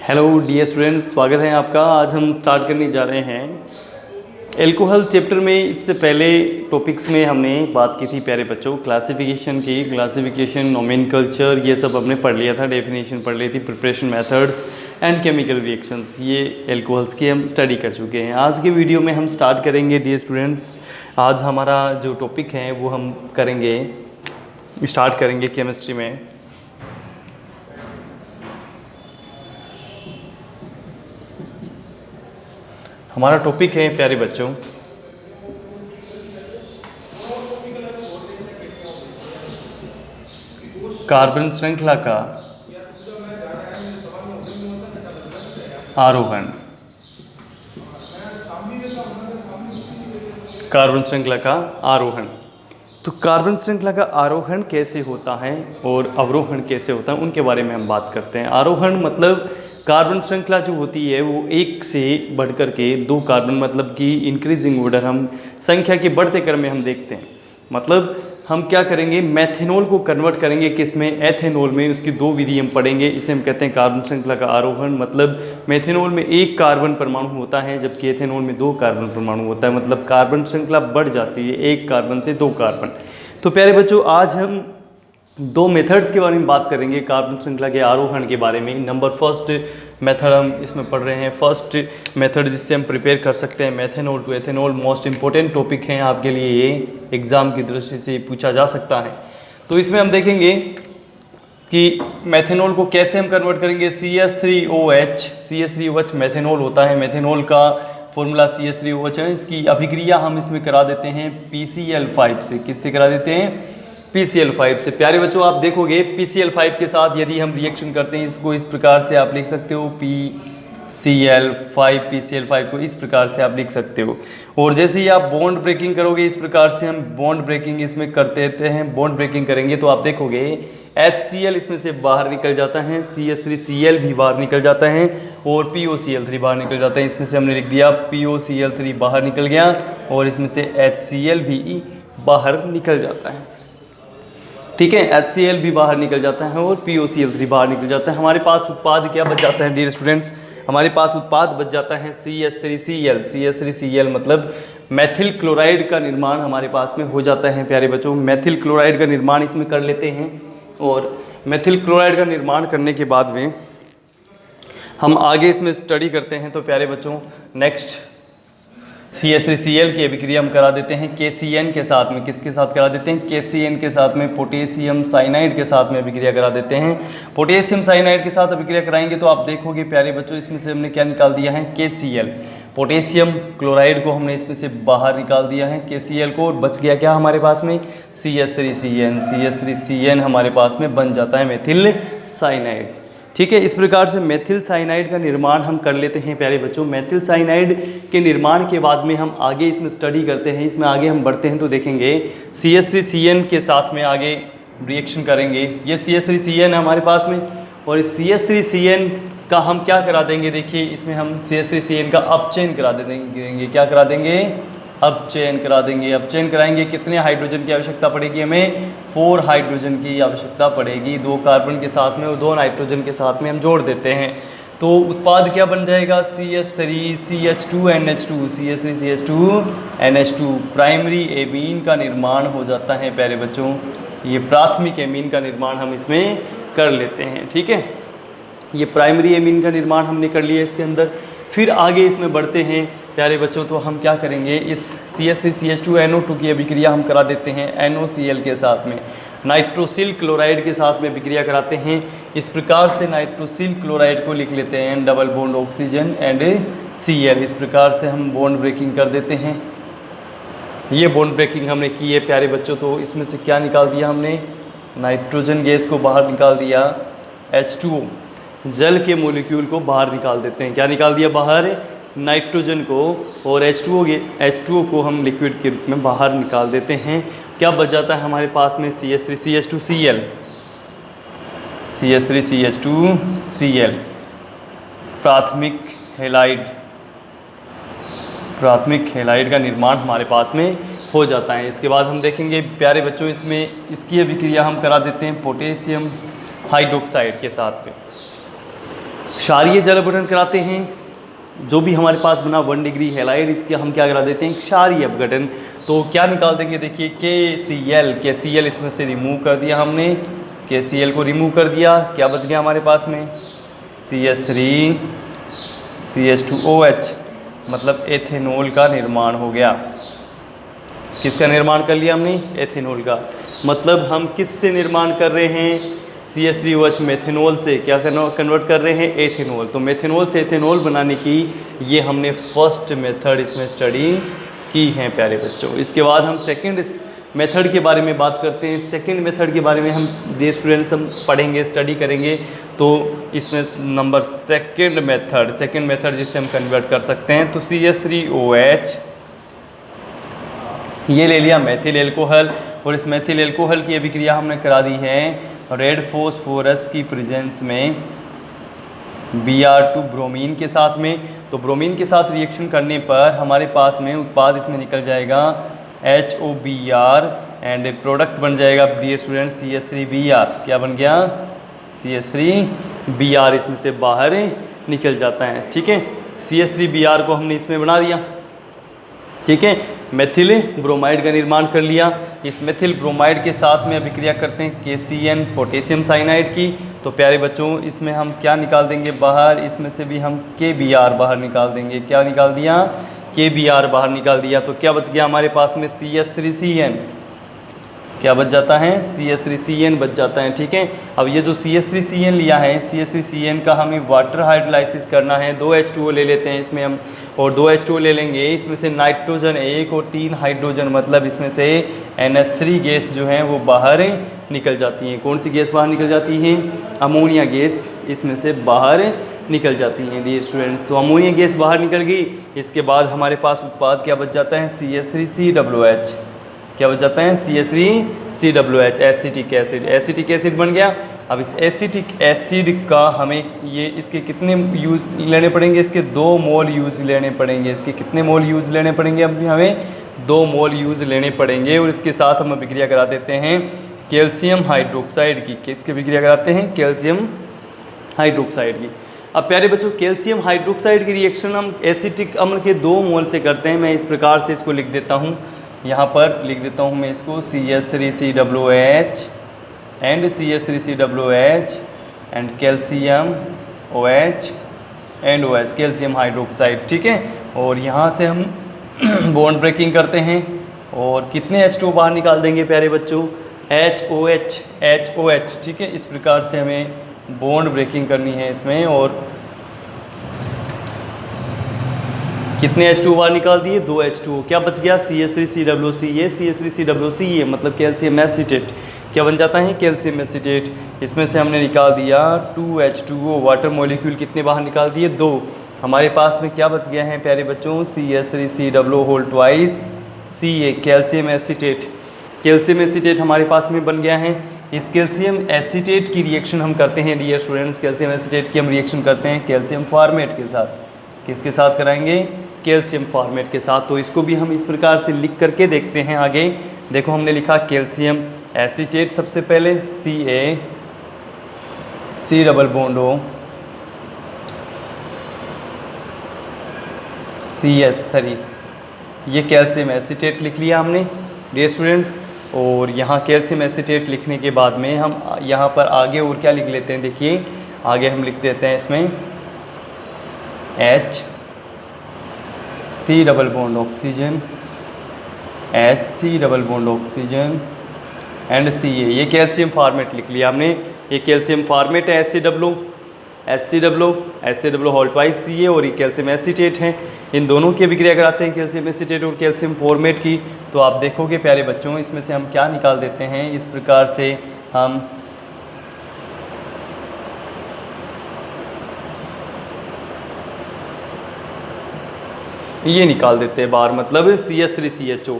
Hello dear students, स्वागत है आपका। आज हम स्टार्ट करने जा रहे हैं एल्कोहल चैप्टर में। इससे पहले टॉपिक्स में हमने बात की थी प्यारे बच्चों क्लासिफिकेशन की। क्लासिफिकेशन, नोमेनकल्चर, ये सब हमने पढ़ लिया था, डेफिनेशन पढ़ ली थी, preparation methods and chemical reactions, ये एल्कोहल्स की हम स्टडी कर चुके हैं। आज के वीडियो में हम स्टार्ट करेंगे डियर स्टूडेंट्स। आज हमारा जो टॉपिक है वो हम स्टार्ट करेंगे केमिस्ट्री में। हमारा टॉपिक है प्यारे बच्चों कार्बन श्रृंखला का आरोहण। कार्बन श्रृंखला का आरोहण। तो कार्बन श्रृंखला का आरोहण कैसे होता है और अवरोहण कैसे होता है, उनके बारे में हम बात करते हैं। आरोहण मतलब कार्बन श्रृंखला जो होती है वो एक से बढ़कर के दो कार्बन, मतलब कि इंक्रीजिंग ऑर्डर, हम संख्या के बढ़ते क्रम में हम देखते हैं। मतलब हम क्या करेंगे, मैथेनॉल को कन्वर्ट करेंगे किस में, एथेनॉल में। उसकी दो विधि हम पढ़ेंगे, इसे हम कहते हैं कार्बन श्रृंखला का आरोहण। मतलब मैथेनॉल में एक कार्बन परमाणु होता है जबकि एथेनॉल में दो कार्बन परमाणु होता है। मतलब कार्बन श्रृंखला बढ़ जाती है, एक कार्बन से दो कार्बन। तो प्यारे बच्चों, आज हम दो मेथड्स के बारे में बात करेंगे कार्बन श्रृंखला के आरोहण के बारे में। फर्स्ट मेथड हम इसमें पढ़ रहे हैं। फर्स्ट मेथड जिससे हम प्रिपेयर कर सकते हैं methanol to ethanol. Most important topic है आपके लिए, ये एग्ज़ाम की दृष्टि से पूछा जा सकता है। तो इसमें हम देखेंगे कि मैथेनॉल को कैसे हम कन्वर्ट करेंगे। CH3OH मैथेनॉल होता है। मैथेनॉल का फॉर्मूला CH3OH है। इसकी अभिक्रिया हम इसमें करा देते हैं PCl5 से। किससे करा देते हैं? PCl5 से। प्यारे बच्चों, आप देखोगे PCl5 के साथ यदि हम रिएक्शन करते हैं, इसको इस प्रकार से आप लिख सकते हो, PCl5 को इस प्रकार से आप लिख सकते हो। और जैसे ही आप बॉन्ड ब्रेकिंग करोगे, इस प्रकार से हम बॉन्ड ब्रेकिंग इसमें करते रहते हैं। बॉन्ड ब्रेकिंग करेंगे तो आप देखोगे HCl इसमें से बाहर निकल जाता है, CH3Cl भी बाहर निकल जाता है और POCl3 बाहर निकल जाता है। इसमें से हमने लिख दिया POCl3 बाहर निकल गया और इसमें से HCl भी बाहर निकल जाता है। ठीक है, HCl भी बाहर निकल जाता है और POCl3 बाहर निकल जाता है। हमारे पास उत्पाद क्या बच जाता है डियर स्टूडेंट्स? हमारे पास उत्पाद बच जाता है CH3Cl। CH3Cl मतलब मैथिल क्लोराइड का निर्माण हमारे पास में हो जाता है। प्यारे बच्चों, मैथिल क्लोराइड का निर्माण इसमें कर लेते हैं और मैथिल क्लोराइड का निर्माण करने के बाद में हम आगे इसमें स्टडी करते हैं। तो प्यारे बच्चों, नेक्स्ट CH3Cl की अभिक्रिया हम करा देते हैं KCN के साथ में। किसके साथ करा देते हैं? KCN के साथ में, पोटेशियम साइनाइड के साथ में अभिक्रिया करा देते हैं। पोटेशियम साइनाइड के साथ अभिक्रिया कराएंगे तो आप देखोगे प्यारे बच्चों, इसमें से हमने क्या निकाल दिया है? KCl। पोटेशियम क्लोराइड को हमने इसमें से बाहर निकाल दिया है, KCl को, और बच गया क्या हमारे पास में? CH3CN। CH3CN हमारे पास में बन जाता है मेथिल साइनाइड। ठीक है, इस प्रकार से मेथिल साइनाइड का निर्माण हम कर लेते हैं। प्यारे बच्चों, मेथिल साइनाइड के निर्माण के बाद में हम आगे इसमें स्टडी करते हैं। इसमें आगे हम बढ़ते हैं तो देखेंगे CH3CN के साथ में आगे रिएक्शन करेंगे। ये CH3CN है हमारे पास में और इस CH3CN का हम क्या करा देंगे? देखिए, इसमें हम CH3CN का अपचयन करा देंगे। क्या करा देंगे? अपचयन करा देंगे। अपचयन कराएंगे, कितने हाइड्रोजन की आवश्यकता पड़ेगी हमें? 4 हाइड्रोजन की आवश्यकता पड़ेगी। 2 कार्बन के साथ में और 2 नाइट्रोजन के साथ में हम जोड़ देते हैं तो उत्पाद क्या बन जाएगा? CH3CH2NH2। CH3CH2NH2 प्राइमरी एमीन का निर्माण हो जाता है। प्यारे बच्चों, ये प्राथमिक एमीन का निर्माण हम इसमें कर लेते हैं। ठीक है, ये प्राइमरी एमीन का निर्माण हमने कर लिया इसके अंदर। फिर आगे इसमें बढ़ते हैं प्यारे बच्चों, तो हम क्या करेंगे? इस CH3CH2NO2 की अभिक्रिया हम करा देते हैं NOCl के साथ में। नाइट्रोसिल क्लोराइड के साथ में अभिक्रिया कराते हैं। इस प्रकार से नाइट्रोसिल क्लोराइड को लिख लेते हैं double bond oxygen and Cl। इस प्रकार से हम बॉन्ड ब्रेकिंग कर देते हैं। ये बॉन्ड ब्रेकिंग हमने की है प्यारे बच्चों। तो इसमें से क्या निकाल दिया हमने? नाइट्रोजन गैस को बाहर निकाल दिया, H2O जल के मोलिक्यूल को बाहर निकाल देते हैं। क्या निकाल दिया बाहर? नाइट्रोजन को, और H2O को हम लिक्विड के रूप में बाहर निकाल देते हैं। क्या बच जाता है हमारे पास में? CH3CH2Cl। CH3CH2Cl प्राथमिक हैलाइड का निर्माण हमारे पास में हो जाता है। इसके बाद हम देखेंगे प्यारे बच्चों, इसमें इसकी अभिक्रिया हम करा देते हैं पोटेशियम हाइड्रोक्साइड के साथ में क्षारीय जल अपघटन कराते हैं। जो भी हमारे पास बना 1 डिग्री हैलाइड, इसके हम क्या करा देते हैं, क्षारीय अपघटन। तो क्या निकाल देंगे, देखिए KCl इसमें से रिमूव कर दिया हमने, KCl को रिमूव कर दिया, क्या बच गया हमारे पास में CH3 CH2OH, मतलब एथेनॉल का निर्माण हो गया। किसका निर्माण कर लिया हमने, एथेनॉल का। मतलब हम किससे निर्माण कर रहे हैं, CH3OH मेथेनॉल से क्या कन्वर्ट कर रहे हैं, एथेनॉल। तो मेथेनॉल से एथेनॉल बनाने की ये हमने फर्स्ट मेथड इसमें स्टडी की है प्यारे बच्चों। इसके बाद हम सेकंड मेथड के बारे में बात करते हैं। सेकंड मेथड के बारे में हम डियर स्टूडेंट्स हम पढ़ेंगे, स्टडी करेंगे। तो इसमें नंबर सेकंड मेथड जिससे हम कन्वर्ट कर सकते हैं, तो CH3OH ये ले लिया मेथिल एल्कोहल, और इस मेथिल एल्कोहल की अभिक्रिया हमने करा दी है रेड फॉस्फोरस की प्रेजेंस में Br2 ब्रोमीन के साथ में। तो ब्रोमीन के साथ रिएक्शन करने पर हमारे पास में उत्पाद इसमें निकल जाएगा HOBr, एंड प्रोडक्ट बन जाएगा डियर स्टूडेंट CH3Br। क्या बन गया, CH3Br इसमें से बाहर निकल जाता है। ठीक है, CH3Br को हमने इसमें बना दिया। ठीक है, मेथिल ब्रोमाइड का निर्माण कर लिया। इस मेथिल ब्रोमाइड के साथ में अभिक्रिया करते हैं KCN पोटेशियम साइनाइड की। तो प्यारे बच्चों इसमें हम क्या निकाल देंगे बाहर, इसमें से भी हम KBr बाहर निकाल देंगे। क्या निकाल दिया, KBr बाहर निकाल दिया। तो क्या बच गया हमारे पास में CH3CN, क्या बच जाता है, CH3CN बच जाता है। ठीक है, अब ये जो CH3CN लिया है, CH3CN का हमें वाटर हाइड्रोलाइसिस करना है। 2 H2O ले लेते हैं इसमें हम, और 2 H2O ले लेंगे, इसमें से नाइट्रोजन 1 और 3 हाइड्रोजन, मतलब इसमें से NH3 गैस जो है वो बाहर निकल जाती हैं। कौन सी गैस बाहर निकल जाती है, अमोनिया गैस इसमें से बाहर निकल जाती हैं डियर स्टूडेंट्स। तो अमोनिया गैस बाहर निकल गई। इसके बाद हमारे पास उत्पाद क्या बच जाता है, CH3COOH। क्या बच जाता है, CH3COOH, एसिटिक एसिड बन गया। अब इस एसिटिक एसिड का हमें ये इसके कितने यूज लेने पड़ेंगे, इसके 2 मोल यूज लेने पड़ेंगे। इसके कितने मोल यूज लेने पड़ेंगे, अभी हमें 2 मोल यूज लेने पड़ेंगे। और इसके साथ हम अभिक्रिया करा देते हैं कैल्शियम हाइड्रोक्साइड की। किसकी अभिक्रिया कराते हैं, कैल्शियम हाइड्रोक्साइड की। अब प्यारे बच्चों कैल्शियम हाइड्रोक्साइड की रिएक्शन हम एसिटिक अम्ल के 2 मोल से करते हैं। मैं इस प्रकार से इसको लिख देता हूँ, यहाँ पर लिख देता हूँ मैं इसको CH3COOH and CH3COOH and calcium OH and OH, calcium hydroxide. ठीक है, और यहाँ से हम बॉन्ड ब्रेकिंग करते हैं और कितने H2O बाहर निकाल देंगे प्यारे बच्चों, HOH। ठीक है, इस प्रकार से हमें बॉन्ड ब्रेकिंग करनी है इसमें। और कितने H2O बाहर निकाल दिए, 2 H2O। क्या बच गया, CH3COOCA, मतलब कैल्शियम एसीटेट। क्या बन जाता है, कैल्शियम एसीटेट। इसमें से हमने निकाल दिया 2 H2O, वाटर मॉलिक्यूल कितने बाहर निकाल दिए, 2। हमारे पास में क्या बच गया है प्यारे बच्चों, CH3COO2CA, calcium acetate. Calcium acetate हमारे पास में बन गया है। इस कैल्शियम एसीटेट की रिएक्शन हम करते हैं डियर स्टूडेंट्स, कैल्शियम एसीटेट की हम रिएक्शन करते हैं कैल्शियम फॉर्मेट के साथ। किसके साथ कराएंगे, कैल्शियम फॉर्मेट के साथ। तो इसको भी हम इस प्रकार से लिख करके देखते हैं आगे। देखो हमने लिखा कैल्शियम एसीटेट, सबसे पहले C double bond O CH3, ये कैल्शियम एसीटेट लिख लिया हमने डियर स्टूडेंट्स। और यहाँ कैल्शियम एसीटेट लिखने के बाद में हम यहाँ पर आगे और क्या लिख लेते हैं, देखिए आगे हम लिख देते हैं इसमें HC double bond oxygen, HC double bond oxygen and CA, ये कैल्शियम फॉर्मेट लिख लिया हमने। ये कैल्शियम फॉर्मेट है HCl होल ट्वाइस CA, और ये कैल्शियम एसीटेट है। इन दोनों की अभिक्रिया कराते हैं कैल्शियम एसीटेट और कैल्शियम फॉर्मेट की। तो आप देखोगे प्यारे बच्चों इसमें से हम क्या निकाल देते हैं, इस प्रकार से हम ये निकाल देते हैं बाहर, मतलब CH3CHO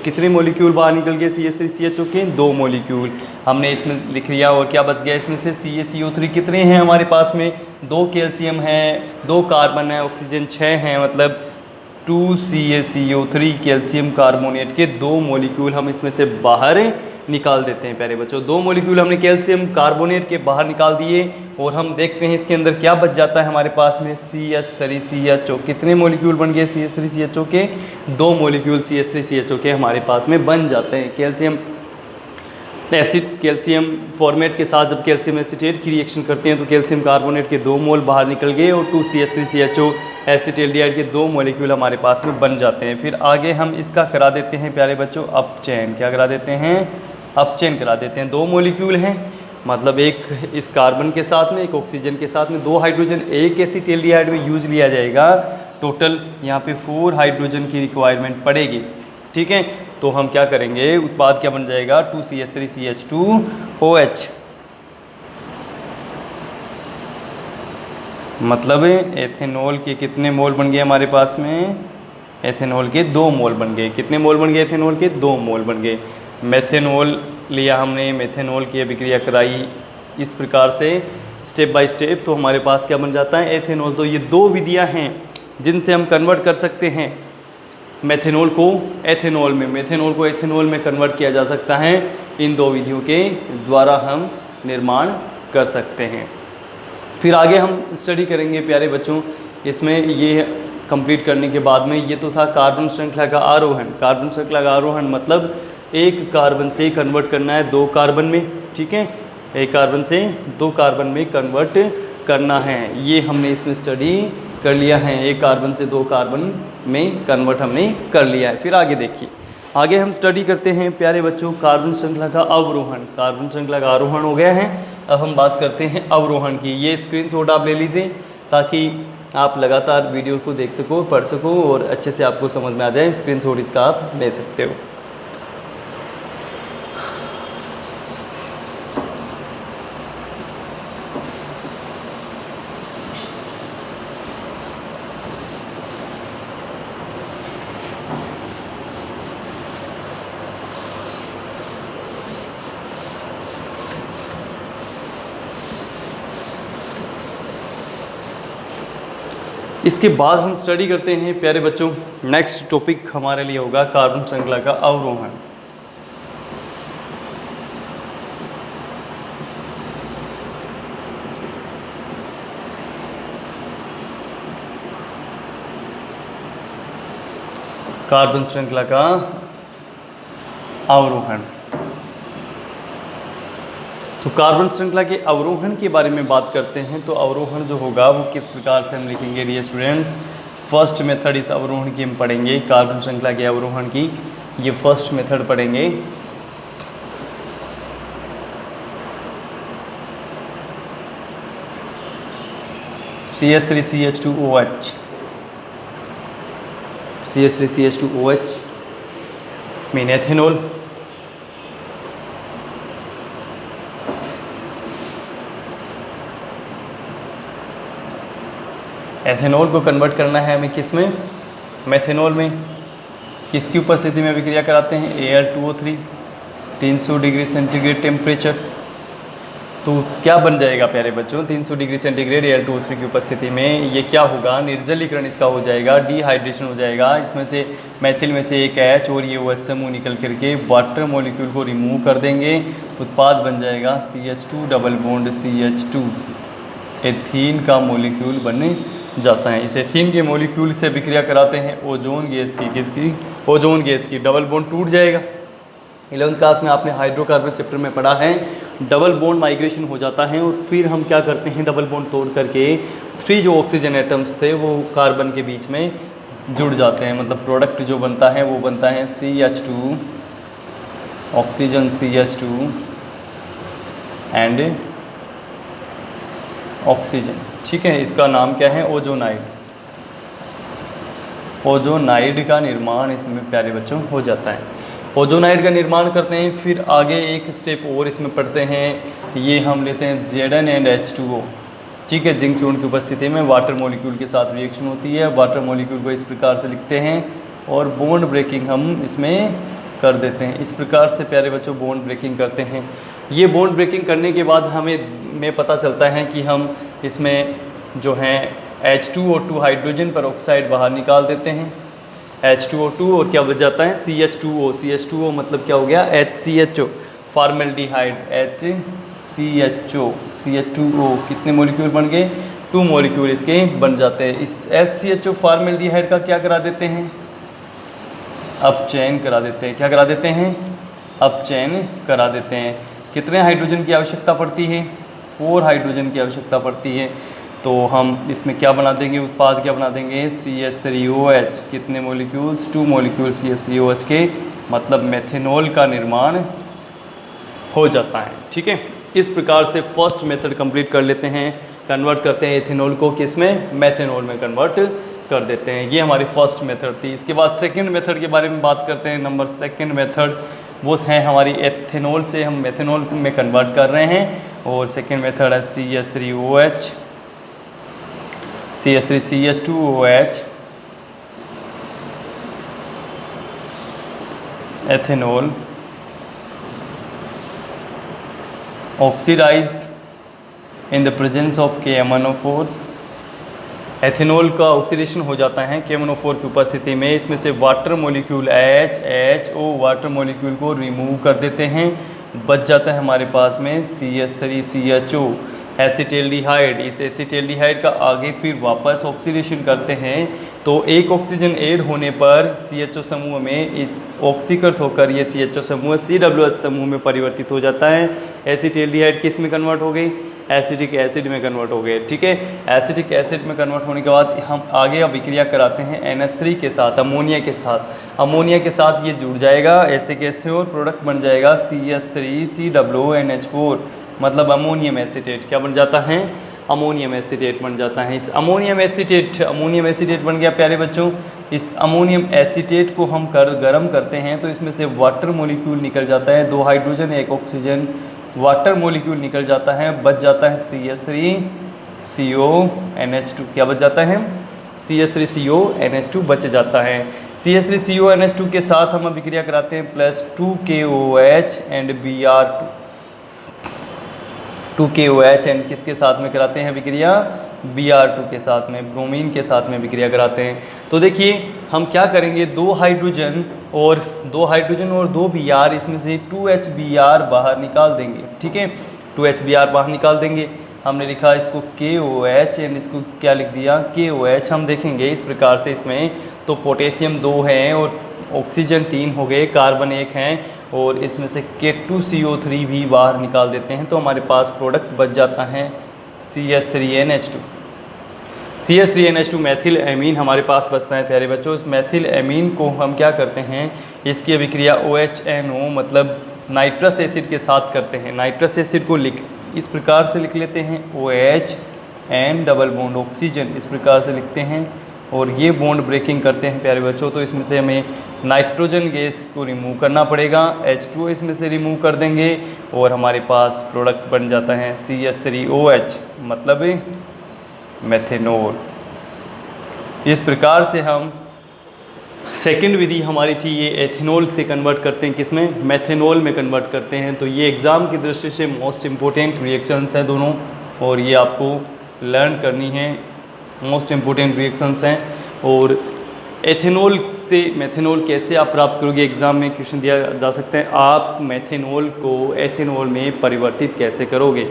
कितने मॉलिक्यूल बाहर निकल गए CH3CHO के, 2 मॉलिक्यूल हमने इसमें लिख लिया। और क्या बच गया इसमें से, CaCO3 कितने हैं हमारे पास में, 2 कैल्शियम हैं, 2 कार्बन है, ऑक्सीजन 6 हैं, मतलब 2CaCO3 कैल्शियम कार्बोनेट के 2 मॉलिक्यूल हम इसमें से बाहर निकाल देते हैं प्यारे बच्चों। 2 मॉलिक्यूल हमने कैल्शियम कार्बोनेट के बाहर निकाल दिए और हम देखते हैं इसके अंदर क्या बच जाता है हमारे पास में CH3CHO। कितने मॉलिक्यूल बन गए CH3CHO के? 2 मॉलिक्यूल CH3CHO के हमारे पास में बन जाते हैं। कैल्शियम एसिड कैल्शियम फॉर्मेट के साथ जब कैल्शियम एसीटेट की रिएक्शन करते हैं तो कैल्शियम कार्बोनेट के 2 मोल बाहर निकल गए और 2CH3CHO एसिटाल्डिहाइड के 2 मॉलिक्यूल हमारे पास में बन जाते हैं। फिर आगे हम इसका करा देते हैं प्यारे बच्चों अपचयन। क्या करा देते हैं? अपचयन करा देते हैं। 2 मॉलिक्यूल हैं, मतलब एक इस कार्बन के साथ में, एक ऑक्सीजन के साथ में, 2 हाइड्रोजन एक एसिटाल्डिहाइड में यूज लिया जाएगा। टोटल यहाँ पे 4 हाइड्रोजन की रिक्वायरमेंट पड़ेगी। ठीक है, तो हम क्या करेंगे, उत्पाद क्या बन जाएगा 2CH3CH2OH। मतलब एथेनॉल के कितने मोल बन गए हमारे पास में? एथेनॉल के 2 मोल बन गए। कितने मोल बन गए एथेनॉल के? 2 मोल बन गए। मेथेनॉल लिया हमने, मेथेनॉल की अभिक्रिया कराई इस प्रकार से स्टेप बाय स्टेप, तो हमारे पास क्या बन जाता है? एथेनॉल। तो ये 2 विधियां हैं जिनसे हम कन्वर्ट कर सकते हैं मेथेनॉल को एथेनॉल में। मेथेनॉल को एथेनॉल में कन्वर्ट किया जा सकता है। इन 2 विधियों के द्वारा हम निर्माण कर सकते हैं। फिर आगे हम स्टडी करेंगे प्यारे बच्चों। इसमें ये कंप्लीट करने के बाद में, ये तो था कार्बन श्रृंखला का आरोहण। कार्बन श्रृंखला का आरोहण मतलब एक कार्बन से कन्वर्ट करना है 2 कार्बन में। ठीक है, एक कार्बन से 2 कार्बन में कन्वर्ट करना है, ये हमने इसमें स्टडी कर लिया है। एक कार्बन से 2 कार्बन में कन्वर्ट हमने कर लिया है। फिर आगे देखिए, आगे हम स्टडी करते हैं प्यारे बच्चों कार्बन श्रृंखला का अवरोहण। कार्बन श्रृंखला का आरोहण हो गया है, अब हम बात करते हैं अवरोहण की। ये स्क्रीनशॉट आप ले लीजिए ताकि आप लगातार वीडियो को देख सको, पढ़ सको और अच्छे से आपको समझ में आ जाए। स्क्रीनशॉट इसका आप ले सकते हो। इसके बाद हम स्टडी करते हैं प्यारे बच्चों, नेक्स्ट टॉपिक हमारे लिए होगा कार्बन श्रृंखला का अवरोहण। कार्बन श्रृंखला का अवरोहण। तो कार्बन श्रृंखला के अवरोहण के बारे में बात करते हैं। तो अवरोहण जो होगा वो किस प्रकार से हम लिखेंगे डियर स्टूडेंट्स। फर्स्ट मेथड इस अवरोहण की हम पढ़ेंगे, कार्बन श्रृंखला के अवरोहण की ये फर्स्ट मेथड पढ़ेंगे। CH3CH2OH, CH3CH2OH mean ethanol. Ethanol को कन्वर्ट करना है हमें किस में? मेथेनॉल में। किसकी उपस्थिति में अभिक्रिया कराते हैं? Al2O3, 300 degree centigrade temperature. तो क्या बन जाएगा प्यारे बच्चों 300 डिग्री सेंटीग्रेड Al2O3 की उपस्थिति में? ये क्या होगा? निर्जलीकरण इसका हो जाएगा, डिहाइड्रेशन हो जाएगा। इसमें से मैथिल में से एक H और ये OH समूह निकल करके वाटर मॉलिक्यूल को रिमूव कर देंगे। उत्पाद बन जाएगा CH2 double bond CH2, ethene का मॉलिक्यूल बन जाता है। इस एथीन के मॉलिक्यूल से अभिक्रिया कराते हैं ओजोन गैस की। किसकी? ओजोन गैस की। डबल बॉन्ड टूट जाएगा। 11वीं क्लास में आपने हाइड्रोकार्बन चैप्टर में पढ़ा है, डबल बॉन्ड माइग्रेशन हो जाता है और फिर हम क्या करते हैं, डबल बॉन्ड तोड़ करके 3 जो ऑक्सीजन एटम्स थे वो कार्बन के बीच में जुड़ जाते हैं। मतलब प्रोडक्ट जो बनता है वो बनता है CH2, oxygen CH2 and oxygen. ठीक है, इसका नाम क्या है? ओजोनाइड। ओजोनाइड का निर्माण इसमें प्यारे बच्चों हो जाता है। ओजोनाइड का निर्माण करते हैं। फिर आगे एक स्टेप और इसमें पढ़ते हैं, ये हम लेते हैं Zn एंड H2O। ठीक है, जिंक चूर्ण की उपस्थिति में वाटर मॉलिक्यूल के साथ रिएक्शन होती है। वाटर मॉलिक्यूल को इस प्रकार से लिखते हैं और बॉन्ड ब्रेकिंग हम इसमें कर देते हैं। इस प्रकार से प्यारे बच्चों बॉन्ड ब्रेकिंग करते हैं। ये बॉन्ड ब्रेकिंग करने के बाद हमें पता चलता है कि हम इसमें जो है H2O2 हाइड्रोजन पर ऑक्साइड बाहर निकाल देते हैं। H2O2 और क्या बच जाता है CH2O। CH2O मतलब क्या हो गया HCHO, फॉर्मेल्डिहाइड HCHO। CH2O कितने मॉलिक्यूल बन गए 2 मॉलिक्यूल इसके बन जाते हैं। इस HCHO फॉर्मेल्डिहाइड का क्या करा देते हैं अपचयन करा देते हैं। क्या करा देते हैं अपचयन करा देते हैं। कितने हाइड्रोजन की आवश्यकता पड़ती है 4 हाइड्रोजन की आवश्यकता पड़ती है। तो हम इसमें क्या बना देंगे उत्पाद क्या बना देंगे CH3OH कितने मॉलिक्यूल्स 2 मॉलिक्यूल CH3OH के मतलब मेथेनॉल का निर्माण हो जाता है। ठीक है, इस प्रकार से फर्स्ट मेथड कंप्लीट कर लेते हैं, कन्वर्ट करते हैं एथेनॉल को किस में मेथेनॉल में कन्वर्ट कर देते हैं। ये हमारी फर्स्ट मेथड थी। इसके बाद सेकंड मेथड के बारे में बात करते हैं। नंबर सेकंड मेथड वो है हमारी एथेनॉल से हम मेथेनॉल में कन्वर्ट कर रहे हैं और सेकंड मेथड है CH3OH CH3CH2OH ethanol oxidise in the presence of KMnO4। Ethanol का ऑक्सीडेशन हो जाता है KMnO4 की उपस्थिति में। इसमें से water molecule HO water molecule को रिमूव कर देते हैं, बच जाता है हमारे पास में CH3CHO एसिटेल्डिहाइड। इस एसिटेल्डिहाइड का आगे फिर वापस ऑक्सीडेशन करते हैं तो एक ऑक्सीजन ऐड होने पर CHO समूह में इस ऑक्सीकृत होकर ये CHO समूह CWH समूह में परिवर्तित हो जाता है। एसिटेल्डिहाइड किस में कन्वर्ट हो गई एसिटिक एसिड में कन्वर्ट हो गए। ठीक है, एसिटिक एसिड में कन्वर्ट होने के बाद हम आगे अभिक्रिया कराते हैं NH3 के साथ अमोनिया के साथ। अमोनिया के साथ ये जुड़ जाएगा ऐसे कैसे और प्रोडक्ट बन जाएगा CH3COONH4 मतलब अमोनियम एसीटेट। क्या बन जाता है अमोनियम एसीटेट बन जाता है। इस अमोनियम एसीटेट बन गया प्यारे बच्चों। इस अमोनियम एसीटेट को हम गर्म करते हैं तो इसमें से वाटर मॉलिक्यूल निकल जाता है, 2 हाइड्रोजन 1 ऑक्सीजन वाटर मॉलिक्यूल निकल जाता है, बच जाता है CH3CONH2। क्या बच जाता है CH3CONH2 बच जाता है। CH3CONH2 के साथ हम अभिक्रिया कराते हैं +2KOH and Br2। 2KOH and किसके साथ में कराते हैं अभिक्रिया Br2 के साथ में, ब्रोमीन के साथ में अभिक्रिया कराते हैं। तो देखिए हम क्या करेंगे 2 हाइड्रोजन और 2 Br इसमें से 2HBr बाहर निकाल देंगे। ठीक है, 2HBr बाहर निकाल देंगे। हमने लिखा इसको KOH एंड इसको क्या लिख दिया KOH। हम देखेंगे इस प्रकार से इसमें तो पोटेशियम 2 हैं और ऑक्सीजन 3 हो गए, कार्बन 1 हैं और इसमें से K2CO3 भी बाहर निकाल देते हैं तो हमारे पास प्रोडक्ट बच जाता है CH3NH2। CH3NH2 मैथिल एमीन हमारे पास बचता है प्यारे बच्चों। इस मैथिल एमीन को हम क्या करते हैं इसकी अभिक्रिया OHNO मतलब नाइट्रस एसिड के साथ करते हैं। नाइट्रस एसिड को इस प्रकार से लिख लेते हैं OH and double bond oxygen इस प्रकार से लिखते हैं और ये बॉन्ड ब्रेकिंग करते हैं प्यारे बच्चों। तो इसमें से हमें नाइट्रोजन गैस को रिमूव करना पड़ेगा, H2O इसमें से रिमूव कर देंगे और हमारे पास प्रोडक्ट बन जाता है CH3OH मतलब मेथेनॉल। इस प्रकार से हम सेकंड विधि हमारी थी ये एथेनॉल से कन्वर्ट करते हैं किसमें मेथेनॉल में कन्वर्ट करते हैं। तो ये एग्ज़ाम की दृष्टि से मोस्ट इम्पोर्टेंट रिएक्शंस हैं दोनों और ये आपको लर्न करनी है, मोस्ट इम्पोर्टेंट रिएक्शंस हैं। और एथेनॉल से मेथेनॉल कैसे आप प्राप्त करोगे एग्ज़ाम में क्वेश्चन दिया जा सकता है, आप मेथेनॉल को एथेनॉल में परिवर्तित कैसे करोगे।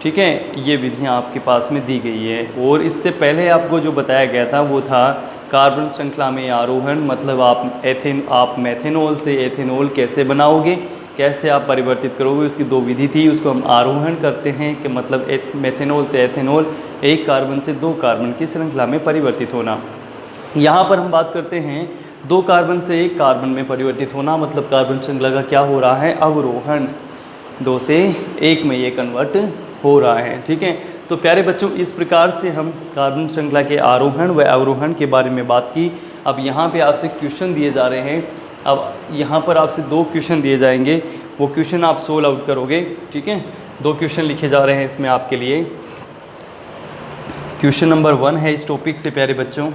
ठीक है, ये विधियाँ आपके पास में दी गई है। और इससे पहले आपको जो बताया गया था वो था कार्बन श्रृंखला में आरोहण मतलब आप मेथेनॉल से एथेनॉल कैसे बनाओगे, कैसे आप परिवर्तित करोगे, उसकी 2 विधि थी। उसको हम आरोहण करते हैं कि मतलब मेथेनॉल से एथेनॉल 1 कार्बन से 2 कार्बन की श्रृंखला में परिवर्तित होना। यहाँ पर हम बात करते हैं 2 कार्बन से 1 कार्बन में परिवर्तित होना मतलब कार्बन श्रृंखला का क्या हो रहा है अवरोहण, 2 से 1 में ये कन्वर्ट हो रहा है। ठीक है, तो प्यारे बच्चों इस प्रकार से हम कार्बन श्रृंखला के आरोहण व अवरोहण के बारे में बात की। अब यहाँ पे आपसे क्वेश्चन दिए जा रहे हैं। अब यहाँ पर आपसे 2 क्वेश्चन दिए जाएंगे, वो क्वेश्चन आप सोल्व आउट करोगे। ठीक है, 2 क्वेश्चन लिखे जा रहे हैं इसमें आपके लिए। क्वेश्चन नंबर 1 है इस टॉपिक से प्यारे बच्चों,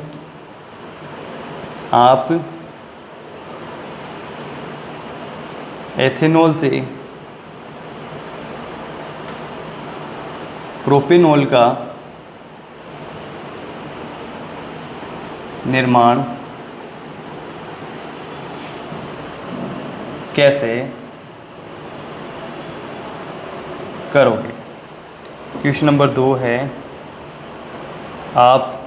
आप एथेनॉल से प्रोपेनॉल का निर्माण कैसे करोगे। क्वेश्चन नंबर 2 है, आप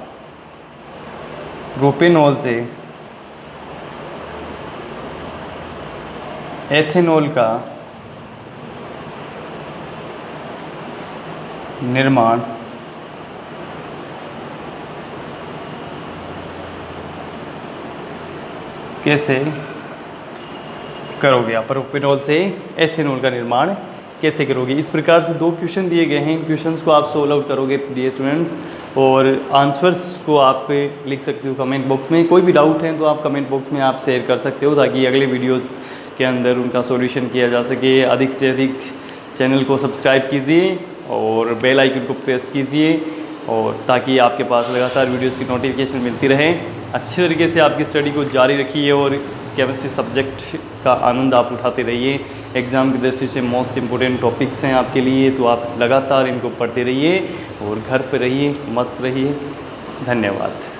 प्रोपेनॉल से एथेनॉल का निर्माण कैसे करोगे। आप प्रोपेनॉल से एथेनॉल का निर्माण कैसे करोगे। इस प्रकार से 2 क्वेश्चन दिए गए हैं। इन क्वेश्चंस को आप सोल्व आउट करोगे डियर स्टूडेंट्स, और आंसर्स को आप लिख सकते हो कमेंट बॉक्स में। कोई भी डाउट है तो आप कमेंट बॉक्स में आप शेयर कर सकते हो, ताकि अगले वीडियोस के अंदर उनका सॉल्यूशन किया जा सके। अधिक से अधिक चैनल को सब्सक्राइब कीजिए और बेल आइकन को प्रेस कीजिए, और ताकि आपके पास लगातार वीडियोस की नोटिफिकेशन मिलती रहे। अच्छे तरीके से आपकी स्टडी को जारी रखिए और केमिस्ट्री सब्जेक्ट का आनंद आप उठाते रहिए। एग्ज़ाम की दृष्टि से मोस्ट इम्पोर्टेंट टॉपिक्स हैं आपके लिए, तो आप लगातार इनको पढ़ते रहिए और घर पर रहिए, मस्त रहिए। धन्यवाद।